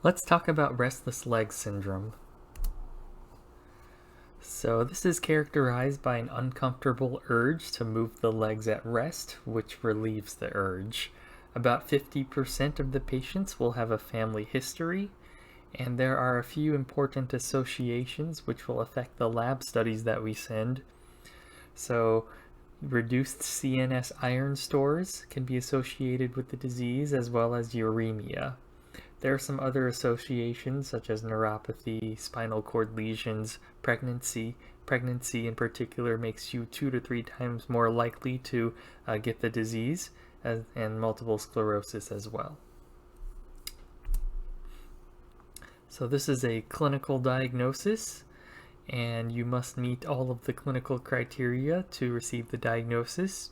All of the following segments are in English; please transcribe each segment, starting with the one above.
Let's talk about restless leg syndrome. So this is characterized by an uncomfortable urge to move the legs at rest, which relieves the urge. About 50% of the patients will have a family history, and there are a few important associations which will affect the lab studies that we send. So reduced CNS iron stores can be associated with the disease, as well as uremia. There are some other associations such as neuropathy, spinal cord lesions, pregnancy. Pregnancy in particular makes you 2 to 3 times more likely to get the disease, and multiple sclerosis as well. So this is a clinical diagnosis, and you must meet all of the clinical criteria to receive the diagnosis.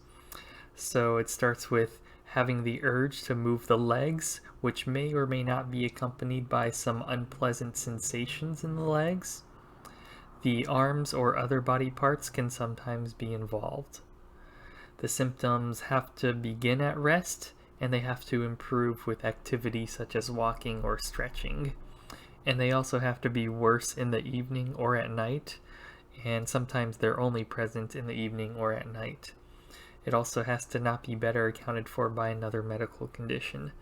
So it starts with having the urge to move the legs, which may or may not be accompanied by some unpleasant sensations in the legs. The arms or other body parts can sometimes be involved. The symptoms have to begin at rest, and they have to improve with activity such as walking or stretching. And they also have to be worse in the evening or at night, and sometimes they're only present in the evening or at night. It also has to not be better accounted for by another medical condition.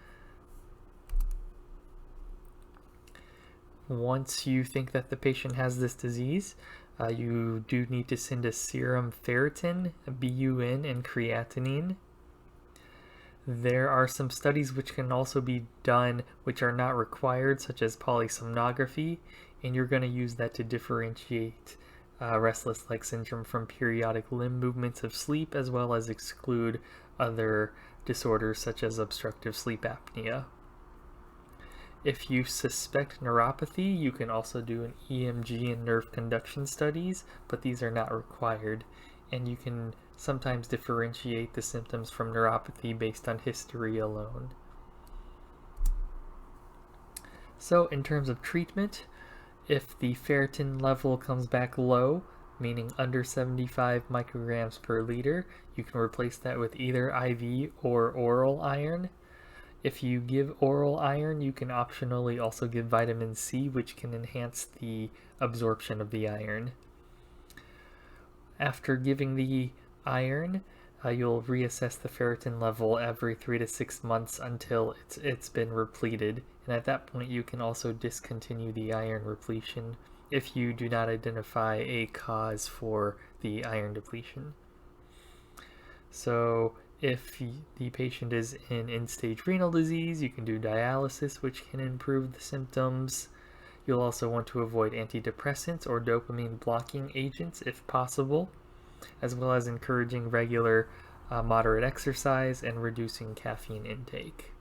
Once you think that the patient has this disease, you do need to send a serum ferritin, BUN, and creatinine. There are some studies which can also be done which are not required, such as polysomnography, and you're going to use that to differentiate restless leg syndrome from periodic limb movements of sleep, as well as exclude other disorders such as obstructive sleep apnea. If you suspect neuropathy, you can also do an EMG and nerve conduction studies, but these are not required, and you can sometimes differentiate the symptoms from neuropathy based on history alone. So in terms of treatment, if the ferritin level comes back low, meaning under 75 micrograms per liter, you can replace that with either IV or oral iron. If you give oral iron, you can optionally also give vitamin C, which can enhance the absorption of the iron. After giving the iron, you'll reassess the ferritin level every 3 to 6 months until it's been repleted, and at that point you can also discontinue the iron repletion if you do not identify a cause for the iron depletion. So if the patient is in end-stage renal disease, you can do dialysis, which can improve the symptoms. You'll also want to avoid antidepressants or dopamine blocking agents if possible, as well as encouraging regular moderate exercise and reducing caffeine intake.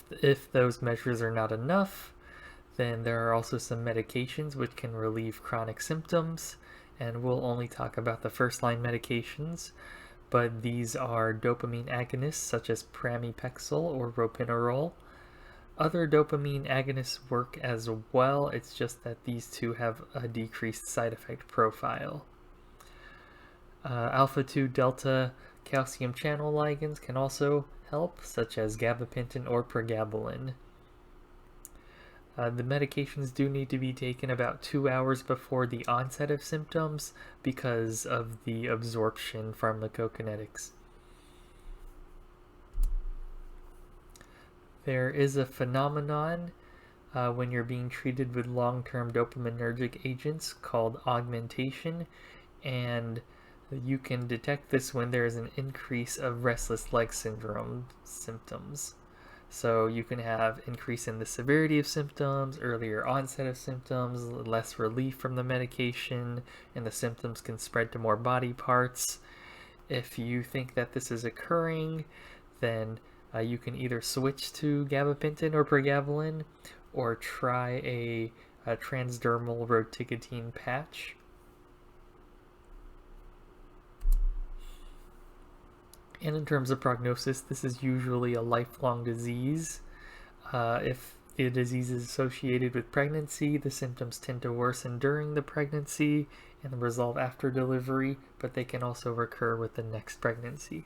If those measures are not enough, then there are also some medications which can relieve chronic symptoms, and we'll only talk about the first-line medications, but these are dopamine agonists such as pramipexole or ropinirole. Other dopamine agonists work as well, it's just that these two have a decreased side effect profile. Alpha-2 delta calcium channel ligands can also help, such as gabapentin or pregabalin. The medications do need to be taken about 2 hours before the onset of symptoms because of the absorption pharmacokinetics. There is a phenomenon when you're being treated with long-term dopaminergic agents called augmentation, and you can detect this when there is an increase of restless leg syndrome symptoms. So you can have increase in the severity of symptoms, earlier onset of symptoms, less relief from the medication, and the symptoms can spread to more body parts. If you think that this is occurring, then you can either switch to gabapentin or pregabalin, or try a transdermal rotigotine patch. And in terms of prognosis, this is usually a lifelong disease. If the disease is associated with pregnancy, the symptoms tend to worsen during the pregnancy and resolve after delivery, but they can also recur with the next pregnancy.